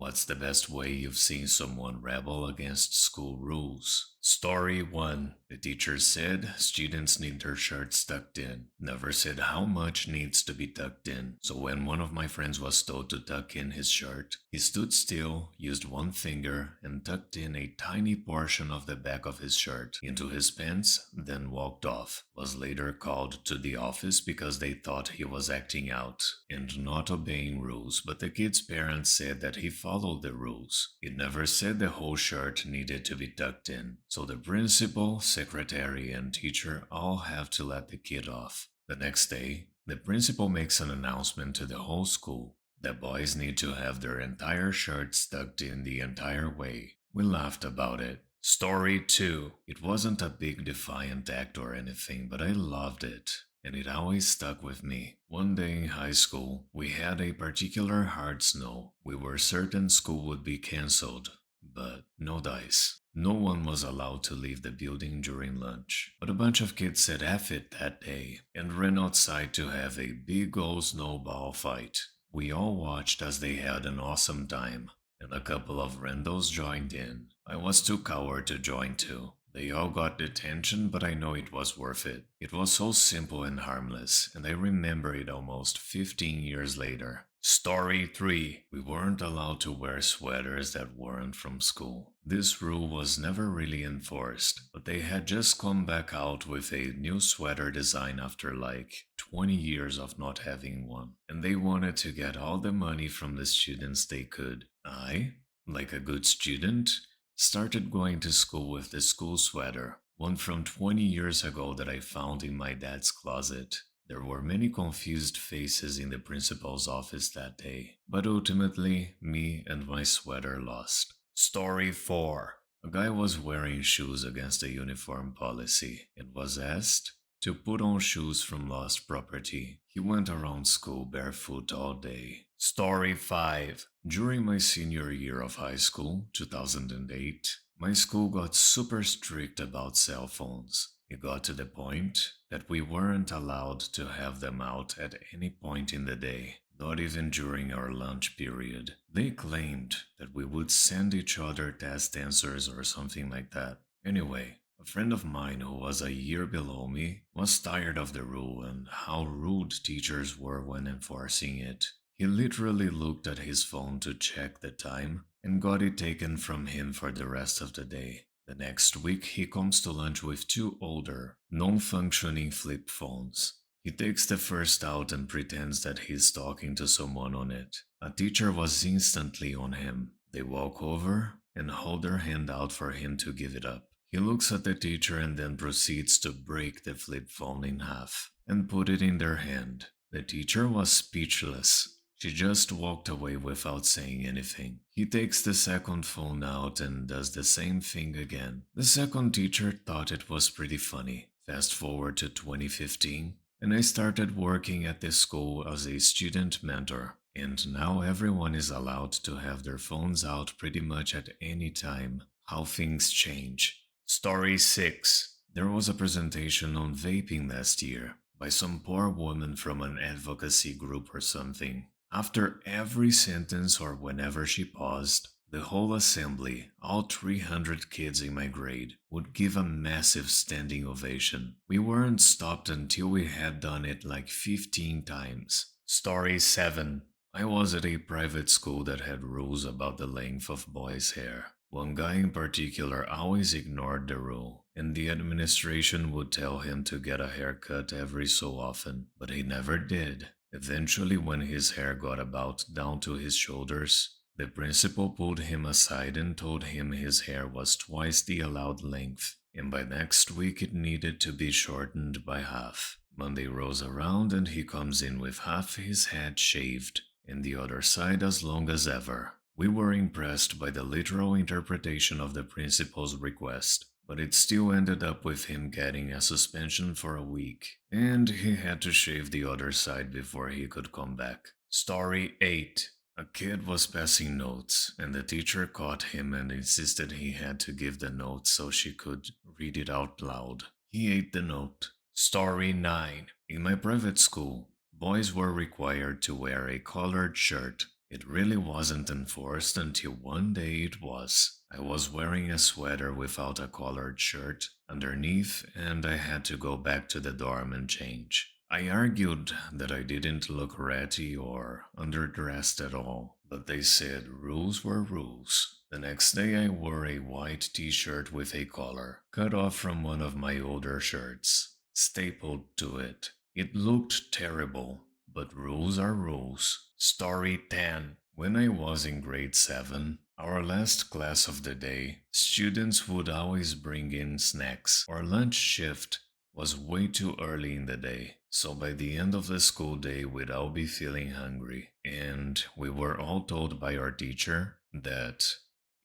What's the best way you've seen someone rebel against school rules? Story 1. The teacher said students need their shirts tucked in. Never said how much needs to be tucked in. So when one of my friends was told to tuck in his shirt, he stood still, used one finger, and tucked in a tiny portion of the back of his shirt into his pants, then walked off. Was later called to the office because they thought he was acting out and not obeying rules, but the kid's parents said that he followed the rules. It never said the whole shirt needed to be tucked in. So the principal, secretary, and teacher all have to let the kid off. The next day, the principal makes an announcement to the whole school. The boys need to have their entire shirts tucked in the entire way. We laughed about it. Story 2. It wasn't a big defiant act or anything, but I loved it, and it always stuck with me. One day in high school, we had a particular hard snow. We were certain school would be cancelled, but no dice. No one was allowed to leave the building during lunch, but a bunch of kids said F it that day and ran outside to have a big old snowball fight. We all watched as they had an awesome time, and a couple of randos joined in. I was too coward to join too. They all got detention, but I know it was worth it. It was so simple and harmless, and I remember it almost 15 years later. Story 3. We weren't allowed to wear sweaters that weren't from school. This rule was never really enforced, but they had just come back out with a new sweater design after like 20 years of not having one, and they wanted to get all the money from the students they could. I, like a good student, started going to school with the school sweater, one from 20 years ago that I found in my dad's closet. There were many confused faces in the principal's office that day, but ultimately, me and my sweater lost. Story 4. A guy was wearing shoes against the uniform policy and was asked to put on shoes from lost property. He went around school barefoot all day. Story 5. During my senior year of high school, 2008, my school got super strict about cell phones. It got to the point that we weren't allowed to have them out at any point in the day, not even during our lunch period. They claimed that we would send each other test answers or something like that. Anyway, a friend of mine who was a year below me was tired of the rule and how rude teachers were when enforcing it. He literally looked at his phone to check the time and got it taken from him for the rest of the day. The next week, he comes to lunch with two older, non-functioning flip phones. He takes the first out and pretends that he's talking to someone on it. A teacher was instantly on him. They walk over and hold their hand out for him to give it up. He looks at the teacher and then proceeds to break the flip phone in half and put it in their hand. The teacher was speechless. She just walked away without saying anything. He takes the second phone out and does the same thing again. The second teacher thought it was pretty funny. Fast forward to 2015, and I started working at this school as a student mentor. And now everyone is allowed to have their phones out pretty much at any time. How things change. Story 6. There was a presentation on vaping last year by some poor woman from an advocacy group or something. After every sentence or whenever she paused, the whole assembly, all 300 kids in my grade, would give a massive standing ovation. We weren't stopped until we had done it like 15 times. Story 7. I was at a private school that had rules about the length of boys' hair. One guy in particular always ignored the rule, and the administration would tell him to get a haircut every so often, but he never did. Eventually, when his hair got about down to his shoulders, the principal pulled him aside and told him his hair was twice the allowed length, and by next week it needed to be shortened by half. Monday rolls around and he comes in with half his head shaved, and the other side as long as ever. We were impressed by the literal interpretation of the principal's request, but it still ended up with him getting a suspension for a week, and he had to shave the other side before he could come back. Story 8. A kid was passing notes, and the teacher caught him and insisted he had to give the note so she could read it out loud. He ate the note. Story 9. In my private school, boys were required to wear a collared shirt It really wasn't enforced until one day it was. I was wearing a sweater without a collared shirt underneath, and I had to go back to the dorm and change. I argued that I didn't look ratty or underdressed at all, but they said rules were rules. The next day I wore a white t-shirt with a collar, cut off from one of my older shirts, stapled to it. It looked terrible, but rules are rules. Story 10. When I was in grade 7, our last class of the day, students would always bring in snacks. Our lunch shift was way too early in the day, so by the end of the school day we'd all be feeling hungry. And we were all told by our teacher that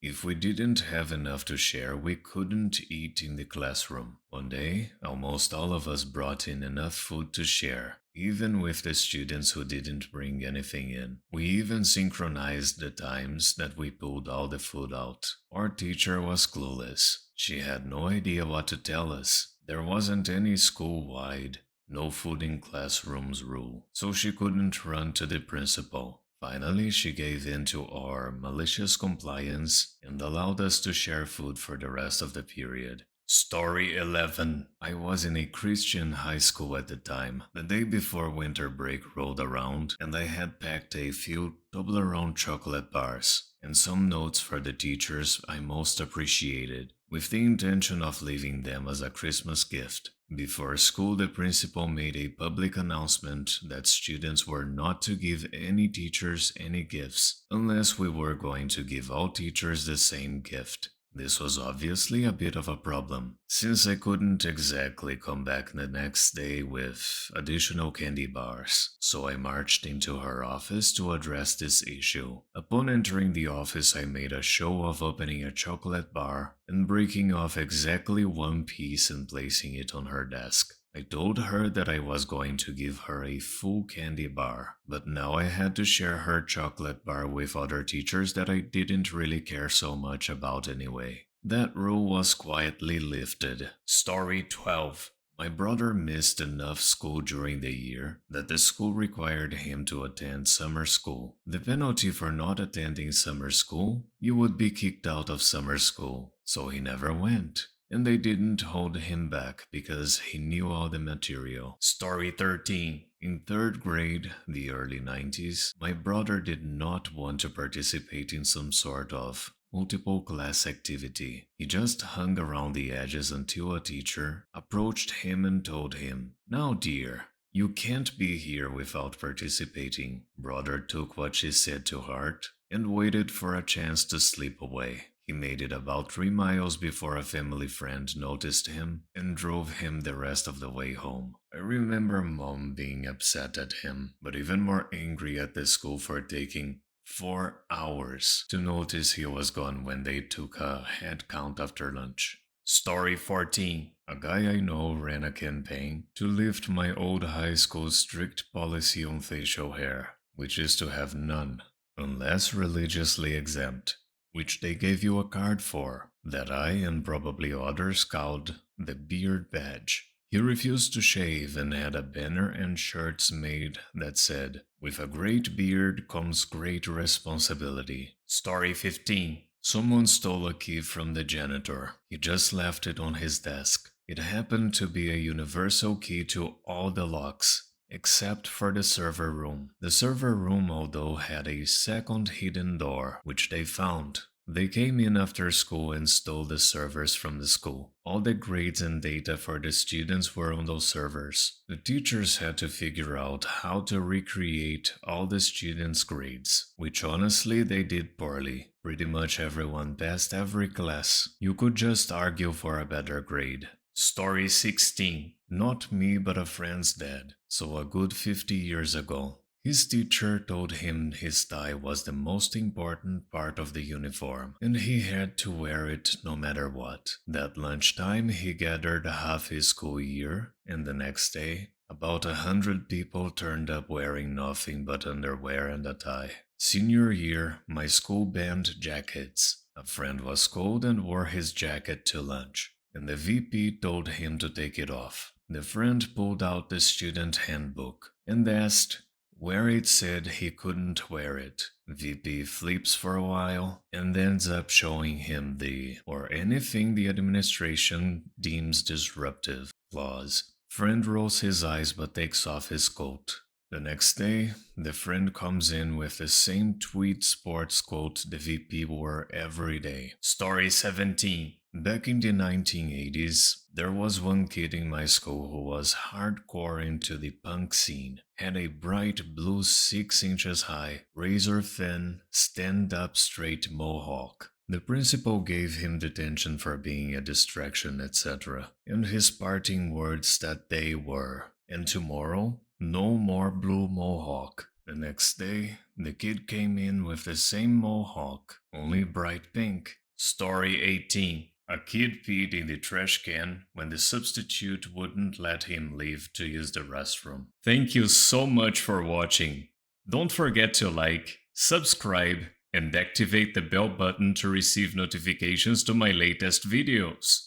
if we didn't have enough to share, we couldn't eat in the classroom. One day, almost all of us brought in enough food to share, even with the students who didn't bring anything in. We even synchronized the times that we pulled all the food out. Our teacher was clueless. She had no idea what to tell us. There wasn't any school-wide no food in classrooms rule, so she couldn't run to the principal. Finally, she gave in to our malicious compliance and allowed us to share food for the rest of the period. Story 11. I was in a Christian high school at the time. The day before winter break rolled around, and I had packed a few Toblerone chocolate bars and some notes for the teachers I most appreciated, with the intention of leaving them as a Christmas gift. Before school, the principal made a public announcement that students were not to give any teachers any gifts unless we were going to give all teachers the same gift. This was obviously a bit of a problem, since I couldn't exactly come back the next day with additional candy bars, so I marched into her office to address this issue. Upon entering the office, I made a show of opening a chocolate bar and breaking off exactly one piece and placing it on her desk. I told her that I was going to give her a full candy bar, but now I had to share her chocolate bar with other teachers that I didn't really care so much about anyway. That rule was quietly lifted. Story 12. My brother missed enough school during the year that the school required him to attend summer school. The penalty for not attending summer school, you would be kicked out of summer school, so he never went. And they didn't hold him back because he knew all the material. Story 13. In third grade, the early 90s, my brother did not want to participate in some sort of multiple class activity. He just hung around the edges until a teacher approached him and told him, "Now, dear, you can't be here without participating." Brother took what she said to heart and waited for a chance to slip away. He made it about 3 miles before a family friend noticed him and drove him the rest of the way home. I remember Mom being upset at him, but even more angry at the school for taking 4 hours to notice he was gone when they took a head count after lunch. Story 14. A guy I know ran a campaign to lift my old high school's strict policy on facial hair, which is to have none, unless religiously exempt, which they gave you a card for, that I and probably others called the beard badge. He refused to shave and had a banner and shirts made that said, "With a great beard comes great responsibility." Story 15. Someone stole a key from the janitor. He just left it on his desk. It happened to be a universal key to all the locks, except for the server room. The server room, although, had a second hidden door, which they found. They came in after school and stole the servers from the school. All the grades and data for the students were on those servers. The teachers had to figure out how to recreate all the students' grades, which honestly they did poorly. Pretty much everyone passed every class. You could just argue for a better grade. Story 16. Not me, but a friend's dad. So a good 50 years ago. His teacher told him his tie was the most important part of the uniform, and he had to wear it no matter what. That lunchtime, he gathered half his school year, and the next day, about 100 people turned up wearing nothing but underwear and a tie. Senior year, my school banned jackets. A friend was cold and wore his jacket to lunch, and the VP told him to take it off. The friend pulled out the student handbook and asked where it said he couldn't wear it. VP flips for a while and ends up showing him the, or anything the administration deems disruptive, clause. Friend rolls his eyes but takes off his coat. The next day, the friend comes in with the same tweed sports coat the VP wore every day. Story 17. Back in the 1980s, there was one kid in my school who was hardcore into the punk scene. Had a bright blue 6 inches high, razor thin, stand-up straight mohawk. The principal gave him detention for being a distraction, etc. And his parting words that day were, "And tomorrow, no more blue mohawk." The next day, the kid came in with the same mohawk, only bright pink. Story 18. A kid peed in the trash can when the substitute wouldn't let him leave to use the restroom. Thank you so much for watching. Don't forget to like, subscribe, and activate the bell button to receive notifications to my latest videos.